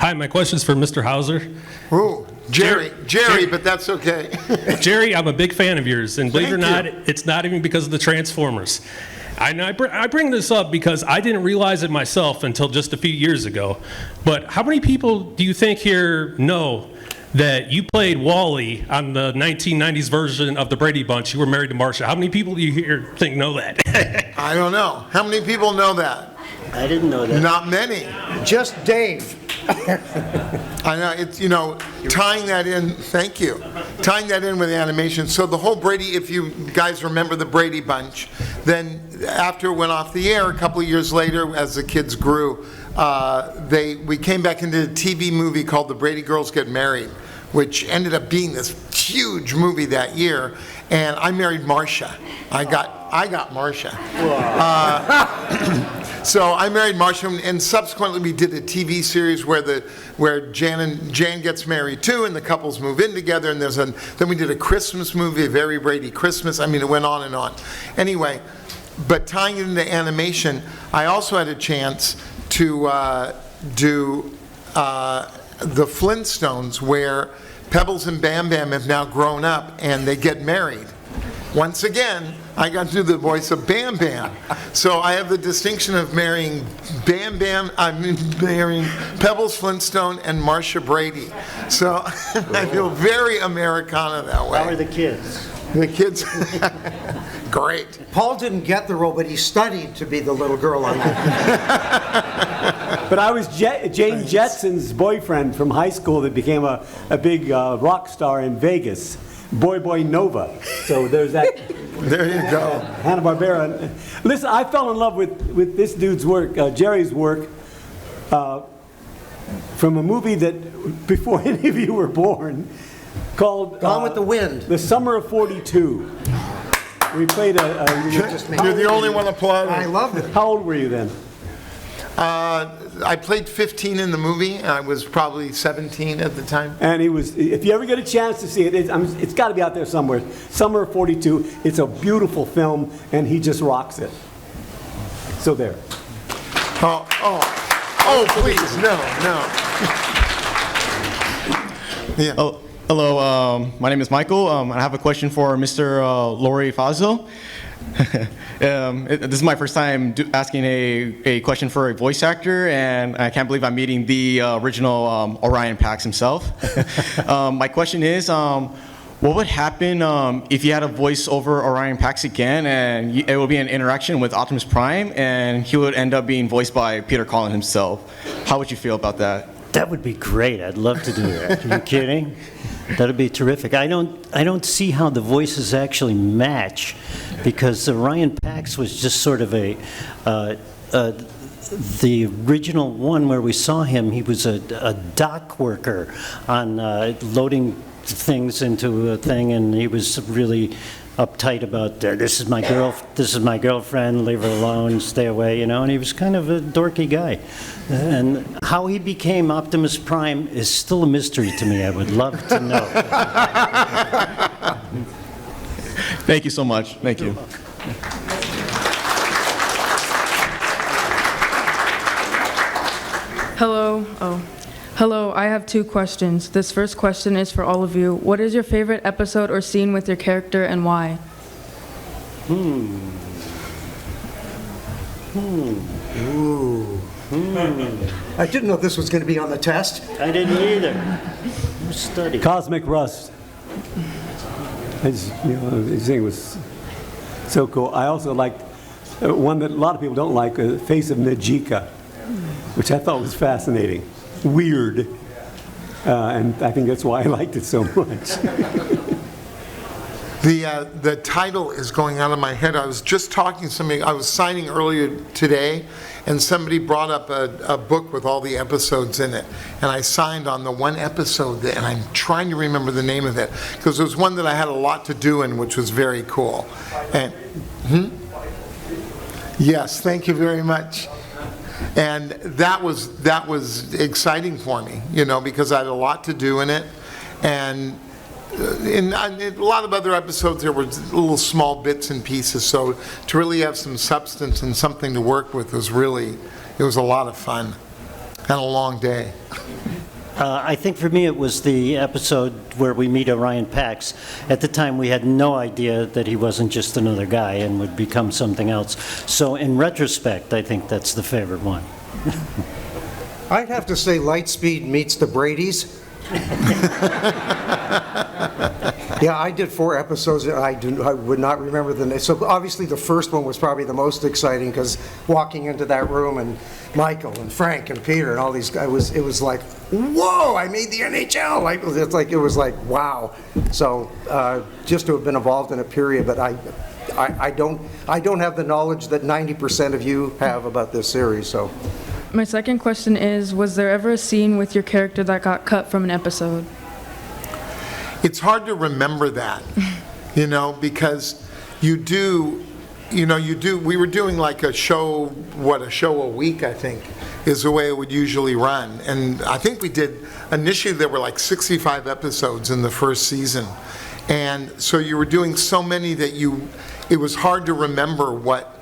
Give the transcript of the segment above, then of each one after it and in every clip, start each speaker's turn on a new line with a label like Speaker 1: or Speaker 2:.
Speaker 1: Hi, my question is for Mr. Hauser.
Speaker 2: Ooh, Jerry, but that's okay.
Speaker 1: Jerry, I'm a big fan of yours, and believe it or not,
Speaker 2: Thank you.
Speaker 1: it's not even because of the Transformers. I bring this up because I didn't realize it myself until just a few years ago. But how many people do you think here know that you played Wally on the 1990s version of the Brady Bunch? You were married to Marcia. How many people do you here think know that?
Speaker 2: I don't know. How many people know that?
Speaker 3: I didn't know that.
Speaker 2: Not many.
Speaker 4: Just Dave.
Speaker 2: I know, it's, tying that in, thank you, tying that in with animation. So the whole Brady, if you guys remember the Brady Bunch, then after it went off the air, a couple of years later, as the kids grew, we came back into a TV movie called The Brady Girls Get Married, which ended up being this huge movie that year. And I married Marcia. I got Marcia. So I married Marcia, and subsequently we did a TV series where Jan gets married too, and the couples move in together. And then we did a Christmas movie, a Very Brady Christmas. I mean, it went on and on. Anyway, but tying it into animation, I also had a chance to do the Flintstones, where Pebbles and Bam Bam have now grown up and they get married. Once again, I got to do the voice of Bam Bam. So I have the distinction of marrying marrying Pebbles Flintstone and Marcia Brady. So I feel very Americana that way.
Speaker 3: How are the kids?
Speaker 2: The kids, great.
Speaker 4: Paul didn't get the role, but he studied to be the little girl on that.
Speaker 5: But I was Jane Jetson's boyfriend from high school that became a big rock star in Vegas, Boy Nova. So there's that.
Speaker 2: There you go.
Speaker 5: Hanna-Barbera. Listen, I fell in love with this dude's work, Jerry's work, from a movie that, before any of you were born, called
Speaker 4: Gone with the Wind.
Speaker 5: The Summer of '42. We played
Speaker 2: You're the only one applauding.
Speaker 4: I loved it.
Speaker 5: How old were you then?
Speaker 2: I played 15 in the movie. I was probably 17 at the time.
Speaker 5: And he was, if you ever get a chance to see it, it's got to be out there somewhere. Summer of '42. It's a beautiful film, and he just rocks it. So there.
Speaker 2: Oh, please, no. Yeah.
Speaker 6: Oh, hello, my name is Michael. I have a question for Mr. Laurie Faso. This is my first time asking a question for a voice actor, and I can't believe I'm meeting the original Orion Pax himself. My question is, what would happen if you had a voice over Orion Pax again, and it would be an interaction with Optimus Prime, and he would end up being voiced by Peter Cullen himself? How would you feel about that?
Speaker 3: That would be great. I'd love to do that. Are you kidding? That'd be terrific. I don't see how the voices actually match, because Orion Pax was just sort of the original one where we saw him. He was a dock worker on loading things into a thing, and he was really uptight about this is my girlfriend, leave her alone, stay away, and he was kind of a dorky guy. And how he became Optimus Prime is still a mystery to me. I would love to know.
Speaker 6: Thank you so much. Thank you.
Speaker 7: Hello, I have two questions. This first question is for all of you. What is your favorite episode or scene with your character, and why?
Speaker 4: I didn't know this was going to be on the test.
Speaker 3: I didn't either. Study.
Speaker 5: Cosmic Rust. His thing was so cool. I also liked one that a lot of people don't like, Face of Najika, which I thought was fascinating. Weird. And I think that's why I liked it so much.
Speaker 2: The title is going out of my head. I was just talking to somebody, I was signing earlier today, and somebody brought up a book with all the episodes in it. And I signed on the one episode, and I'm trying to remember the name of it, because it was one that I had a lot to do in, which was very cool. And, Yes, thank you very much. And that was exciting for me, because I had a lot to do in it. And in a lot of other episodes, there were little small bits and pieces. So to really have some substance and something to work with was it was a lot of fun and a long day.
Speaker 3: I think for me it was the episode where we meet Orion Pax. At the time we had no idea that he wasn't just another guy and would become something else. So in retrospect, I think that's the favorite one.
Speaker 4: I'd have to say Lightspeed meets the Bradys. Yeah, I did 4 episodes. I would not remember the name. So obviously the first one was probably the most exciting because walking into that room and Michael and Frank and Peter and all these guys, it was like, whoa! I made the NHL. It was like wow. So just to have been involved in a period, but I don't have the knowledge that 90% of you have about this series. So.
Speaker 7: My second question is, was there ever a scene with your character that got cut from an episode?
Speaker 2: It's hard to remember that, because we were doing like a show a week, I think, is the way it would usually run. And I think initially there were like 65 episodes in the first season. And so you were doing so many that it was hard to remember what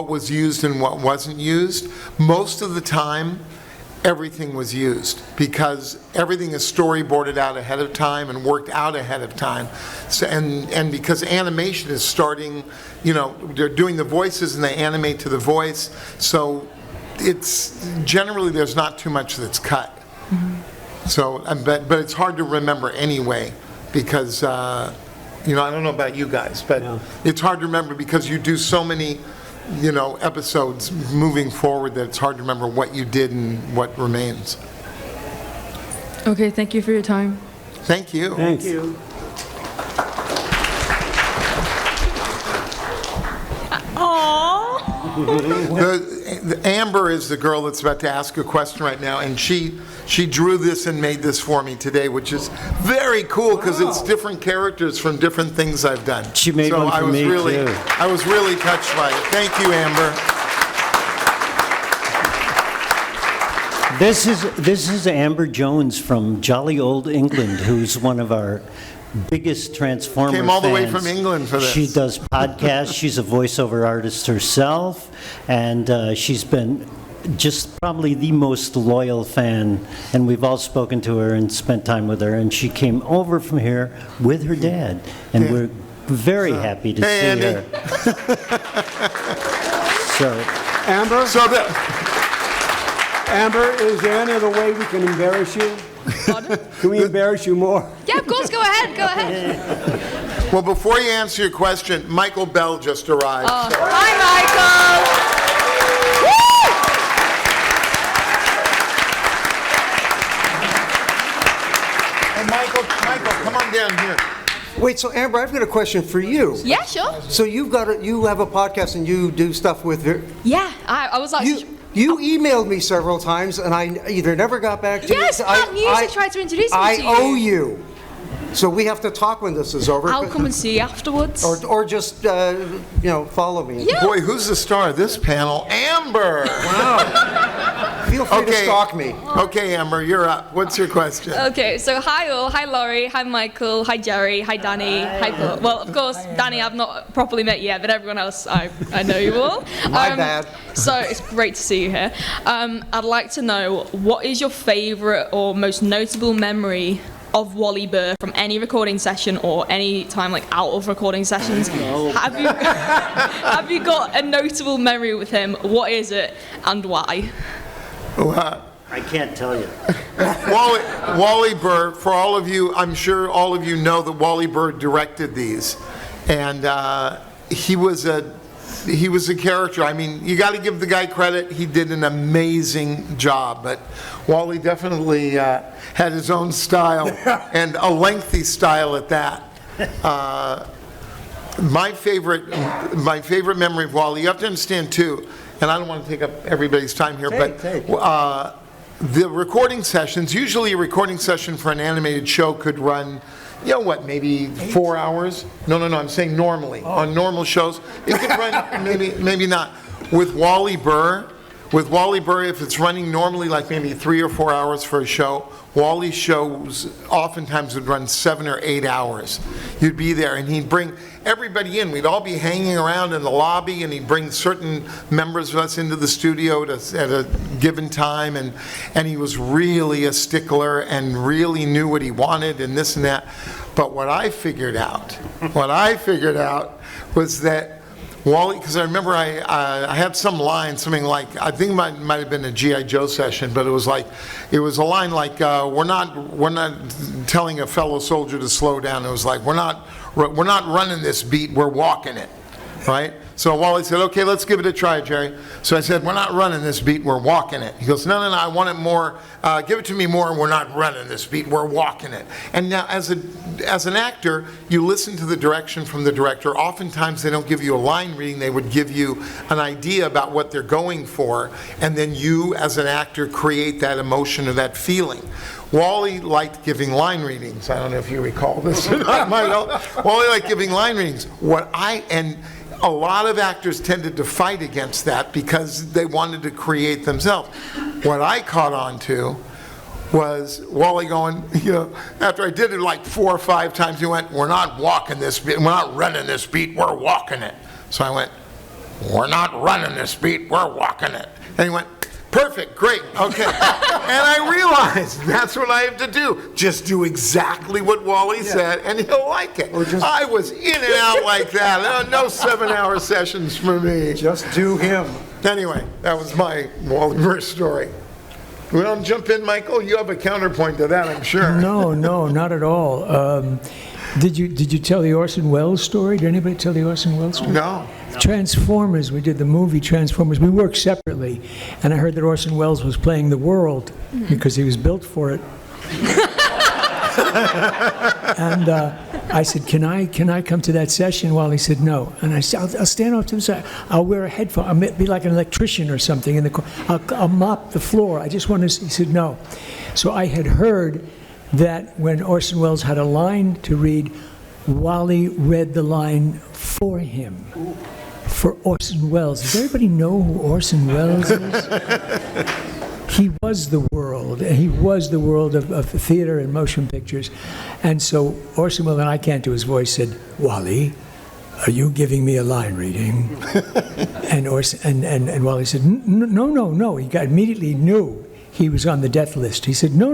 Speaker 2: was used and what wasn't used. Most of the time, everything was used because everything is storyboarded out ahead of time and worked out ahead of time. So, and because animation is starting, they're doing the voices and they animate to the voice. So it's generally there's not too much that's cut. Mm-hmm. So, but it's hard to remember anyway because. I don't know about you guys, but it's hard to remember because you do so many, episodes moving forward that it's hard to remember what you did and what remains.
Speaker 7: Okay, thank you for your time.
Speaker 2: Thank you.
Speaker 5: Thanks.
Speaker 3: Thank you.
Speaker 2: The Amber is the girl that's about to ask a question right now, and she drew this and made this for me today, which is very cool because it's different characters from different things I've done.
Speaker 3: She made one for me, too.
Speaker 2: I was really touched by it. Thank you, Amber.
Speaker 3: This is Amber Jones from jolly old England, who's one of our biggest Transformer
Speaker 2: Came all the way
Speaker 3: fans.
Speaker 2: from England for this.
Speaker 3: She does podcasts. She's a voiceover artist herself, and she's been just probably the most loyal fan, and we've all spoken to her and spent time with her, and she came over from here with her dad, and we're very happy to see
Speaker 2: Andy.
Speaker 3: her. So,
Speaker 5: Amber?
Speaker 2: So
Speaker 5: Amber, is there any other way we can embarrass you?
Speaker 8: Pardon?
Speaker 5: Can we embarrass you more?
Speaker 8: Yeah, of course, go ahead.
Speaker 2: well, before you answer your question, Michael Bell just arrived.
Speaker 8: Oh, hi, Michael.
Speaker 2: Hey, Michael, come on down here.
Speaker 4: Wait, so Amber, I've got a question for you.
Speaker 8: Yeah, sure.
Speaker 4: So you have a podcast and you do stuff with
Speaker 8: Yeah, I was like...
Speaker 4: You emailed me several times, and I either never got back to you.
Speaker 8: Yes, Pat Music tried to introduce me to you.
Speaker 4: I owe you. So we have to talk when this is over.
Speaker 8: I'll come and see you afterwards.
Speaker 4: Or just, follow me.
Speaker 8: Yeah.
Speaker 2: Boy, who's the star of this panel? Amber!
Speaker 4: Wow. Feel free to stalk me.
Speaker 2: Okay, Amber, you're up. What's your question?
Speaker 8: Okay, so hi all, hi Laurie, hi Michael, hi Jerry, hi Danny, hi Paul. Well, of course, Danny I've not properly met yet, but everyone else I know you all.
Speaker 4: My bad.
Speaker 8: So it's great to see you here. I'd like to know, what is your favourite or most notable memory of Wally Burr from any recording session or any time like out of recording sessions? Have you got a notable memory with him? What is it and why?
Speaker 3: I can't tell you.
Speaker 2: Wally Burr, for all of you, I'm sure all of you know that Wally Burr directed these. And he was a character. I mean, you got to give the guy credit. He did an amazing job. But Wally definitely had his own style, and a lengthy style at that. My favorite memory of Wally, you have to understand too, and I don't want to take up everybody's time here, the recording sessions, usually a recording session for an animated show could run, maybe 4 hours? No, I'm saying normally. On normal shows, it could run, maybe not. With Wally Burr, with Wally Burr, if it's running normally like maybe 3 or 4 hours for a show, Wally's shows oftentimes would run 7 or 8 hours. You'd be there, and he'd bring everybody in. We'd all be hanging around in the lobby, and he'd bring certain members of us into the studio at a given time, and he was really a stickler and really knew what he wanted and this and that. But what I figured out was that Wally, because I remember I had some line, something like, I think it might have been a G.I. Joe session, but it was a line like, we're not telling a fellow soldier to slow down. It was like, we're not running this beat, we're walking it, right? So Wally said, okay, let's give it a try, Jerry. So I said, we're not running this beat, we're walking it. He goes, no, I want it more, give it to me more, we're not running this beat, we're walking it. And now, as an actor, you listen to the direction from the director. Oftentimes, they don't give you a line reading, they would give you an idea about what they're going for, and then you, as an actor, create that emotion or that feeling. Wally liked giving line readings. I don't know if you recall this or not. Wally liked giving line readings. And a lot of actors tended to fight against that because they wanted to create themselves. What I caught on to was Wally going, after I did it like 4 or 5 times, he went, we're not walking this beat, we're not running this beat, we're walking it. So I went, we're not running this beat, we're walking it. And he went, perfect, great, okay. And I realized that's what I have to do. Just do exactly what Wally said, and he'll like it. I was in and out like that. No 7-hour sessions for me.
Speaker 4: Just do him.
Speaker 2: Anyway, that was my Wally Burr story. You want to jump in, Michael? You have a counterpoint to that, I'm sure.
Speaker 9: No, not at all. Did you tell the Orson Welles story? Did anybody tell the Orson Welles story?
Speaker 2: No.
Speaker 9: Transformers, we did the movie Transformers. We worked separately, and I heard that Orson Welles was playing the world because he was built for it. And I said, can I come to that session? Well, he said no. And I said, I'll stand off to the side. I'll wear a headphone. I'll be like an electrician or something. I'll mop the floor. I just want to. He said no. So I had heard that when Orson Welles had a line to read, Wally read the line for him. For Orson Welles. Does everybody know who Orson Welles is? He was the world. He was the world of theater and motion pictures. And so Orson Welles, and I can't do his voice, said, Wally, are you giving me a line reading? And Wally said, no. He immediately knew he was on the death list. He said, no,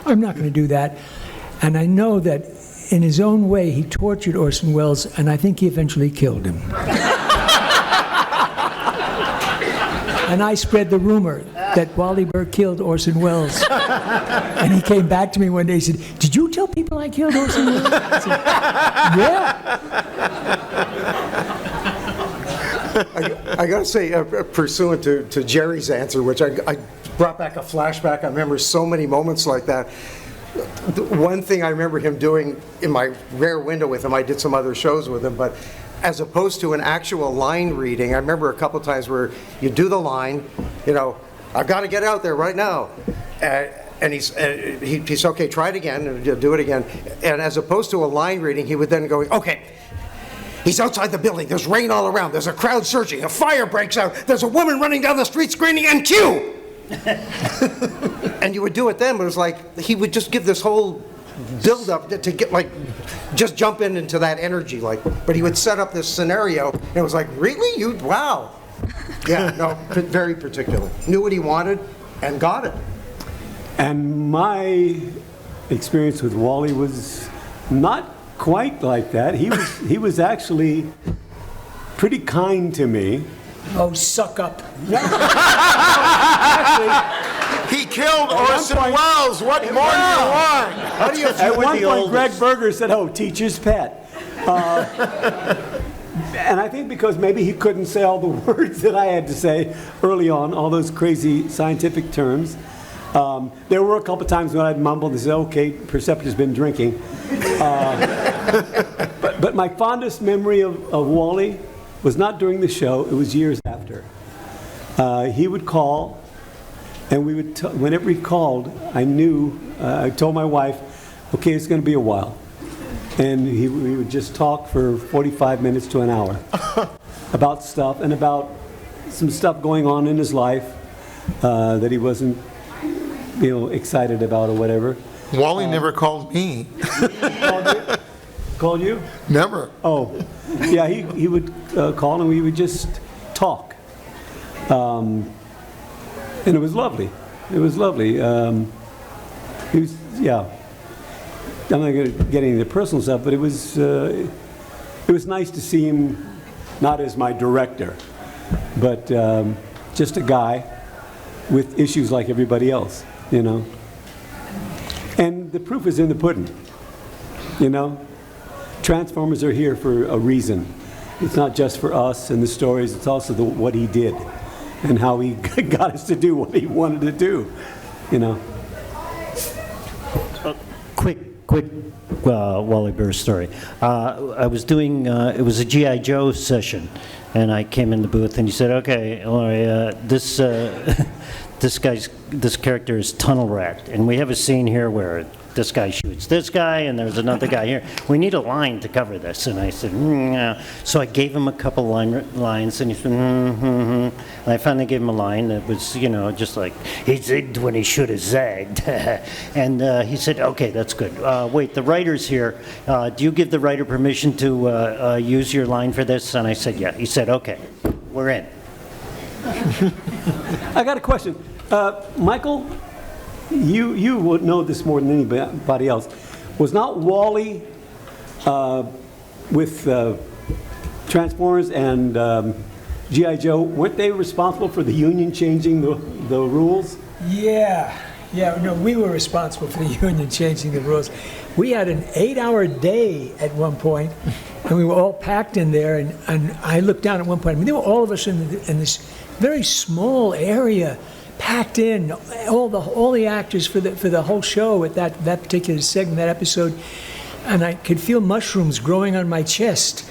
Speaker 9: I'm not going to do that. And I know that in his own way, he tortured Orson Welles, and I think he eventually killed him. And I spread the rumor that Wally Burr killed Orson Welles. And he came back to me one day and said, did you tell people I killed Orson Welles? I said, yeah.
Speaker 4: I got to say, pursuant to Jerry's answer, which I brought back a flashback. I remember so many moments like that. The one thing I remember him doing in my rare window with him, I did some other shows with him, but as opposed to an actual line reading, I remember a couple times where you do the line, I've got to get out there right now. And he's okay, try it again, and do it again. And as opposed to a line reading, he would then go, okay, he's outside the building, there's rain all around, there's a crowd surging, a fire breaks out, there's a woman running down the street screaming, and cue! And you would do it then, but it was like, he would just give this whole build-up to get, just jump into that energy, but he would set up this scenario, and it was like, really? Wow. Yeah, no, very particular. Knew what he wanted, and got it.
Speaker 5: And my experience with Wally was not quite like that. He was actually pretty kind to me.
Speaker 9: Oh, suck up.
Speaker 2: He killed Orson Welles. What more do you want?
Speaker 4: How do you feel
Speaker 5: At one point, Greg Berger said, oh, teacher's pet. And I think because maybe he couldn't say all the words that I had to say early on, all those crazy scientific terms. There were a couple times when I'd mumble and say, okay, Perceptor's been drinking. But my fondest memory of Wally was not during the show, it was years after. He would call, and we would, whenever he called, I knew, I told my wife, okay, it's going to be a while. And we would just talk for 45 minutes to an hour about stuff and about some stuff going on in his life that he wasn't, excited about or whatever.
Speaker 2: Wally never called me.
Speaker 5: Called you?
Speaker 2: Never.
Speaker 5: Oh, yeah, he would call and we would just talk. And it was lovely. It was lovely. He was, yeah. I'm not going to get into the personal stuff, but it was nice to see him not as my director, but just a guy with issues like everybody else, And the proof is in the pudding, Transformers are here for a reason. It's not just for us and the stories, it's also what he did and how he got us to do what he wanted to do,
Speaker 3: Quick Wally Burr story. I was doing, it was a G.I. Joe session, and I came in the booth and he said, okay, Laurie, this character is Tunnel Rat, and we have a scene here where this guy shoots this guy, and there's another guy here. We need a line to cover this. And I said, So I gave him a couple lines, and he said, And I finally gave him a line that was, just like, he zigged when he should have zagged. And he said, okay, that's good. Wait, the writer's here. Do you give the writer permission to use your line for this? And I said, yeah. He said, okay, we're in.
Speaker 5: I got a question. Michael, you would know this more than anybody else. Was not Wally with Transformers and G.I. Joe, weren't they responsible for the union changing the rules?
Speaker 9: Yeah, no, we were responsible for the union changing the rules. We had an 8-hour day at one point, and we were all packed in there, and I looked down at one point. I mean, there were all of us in this very small area, packed in, all the actors for the whole show at that particular segment, that episode, and I could feel mushrooms growing on my chest.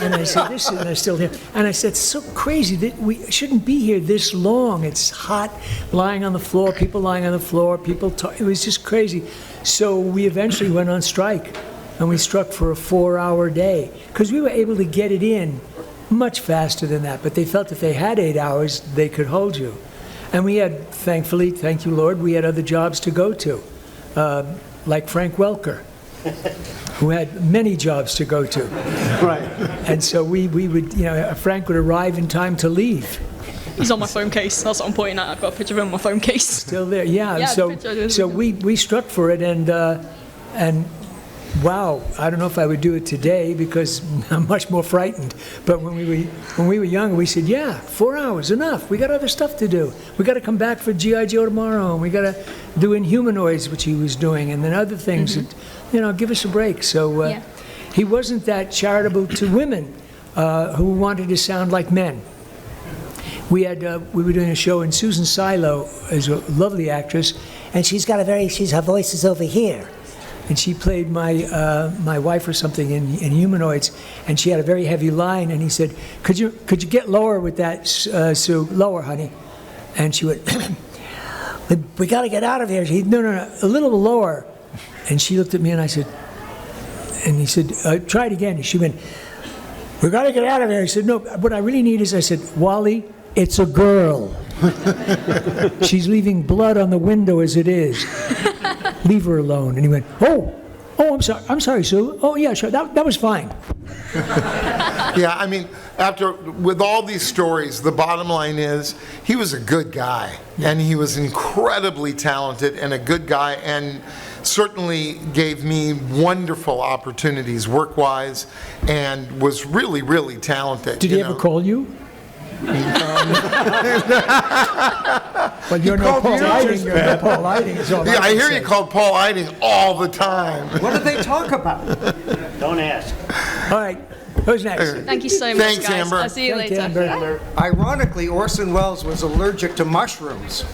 Speaker 9: And I said, and they're still here. And I said, it's so crazy that we shouldn't be here this long. It's hot, lying on the floor, people lying on the floor, people talk. It was just crazy. So we eventually went on strike, and we struck for a 4-hour day, because we were able to get it in much faster than that, but they felt if they had 8 hours, they could hold you. And we had, thankfully, thank you, Lord, we had other jobs to go to, like Frank Welker, who had many jobs to go to.
Speaker 5: Right.
Speaker 9: And so we would, Frank would arrive in time to leave.
Speaker 8: He's on my phone case. That's what I'm pointing at. I've got a picture of him on my phone case.
Speaker 9: Still there, yeah.
Speaker 8: Yeah,
Speaker 9: so
Speaker 8: the picture.
Speaker 9: so we struck for it, and wow, I don't know if I would do it today because I'm much more frightened. But when we were young, we said, yeah, 4 hours, enough. We got other stuff to do. We got to come back for G.I. Joe tomorrow, and we got to do Inhumanoids, which he was doing, and then other things that, give us a break. So he wasn't that charitable to women who wanted to sound like men. We were doing a show, and Susan Silo is a lovely actress, and her voice is over here. And she played my wife or something in Humanoids, and she had a very heavy line, and he said, could you get lower with that, Sue, lower, honey? And she went, we got to get out of here. She, no, a little lower. And she looked at me, and he said, try it again. And she went, we got to get out of here. He said, no, what I really need is, I said, Wally, it's a girl. She's leaving blood on the window as it is. Leave her alone. And he went, oh, I'm sorry, Sue. Oh, yeah, sure, that was fine.
Speaker 2: Yeah, I mean, with all these stories, the bottom line is he was a good guy, and he was incredibly talented and a good guy, and certainly gave me wonderful opportunities work-wise, and was really, really talented.
Speaker 9: Did he ever call you? Well, you're no Paul Eiding. You're no Paul Eiding.
Speaker 2: Yeah, I hear you called Paul Eiding all the time.
Speaker 4: What do they talk about?
Speaker 3: Don't ask.
Speaker 9: All right, who's next?
Speaker 8: Thank you so much,
Speaker 2: Thanks,
Speaker 8: guys.
Speaker 2: Amber.
Speaker 8: I'll see you
Speaker 9: Thank
Speaker 8: later.
Speaker 9: you, Amber.
Speaker 4: Ironically, Orson Welles was allergic to mushrooms.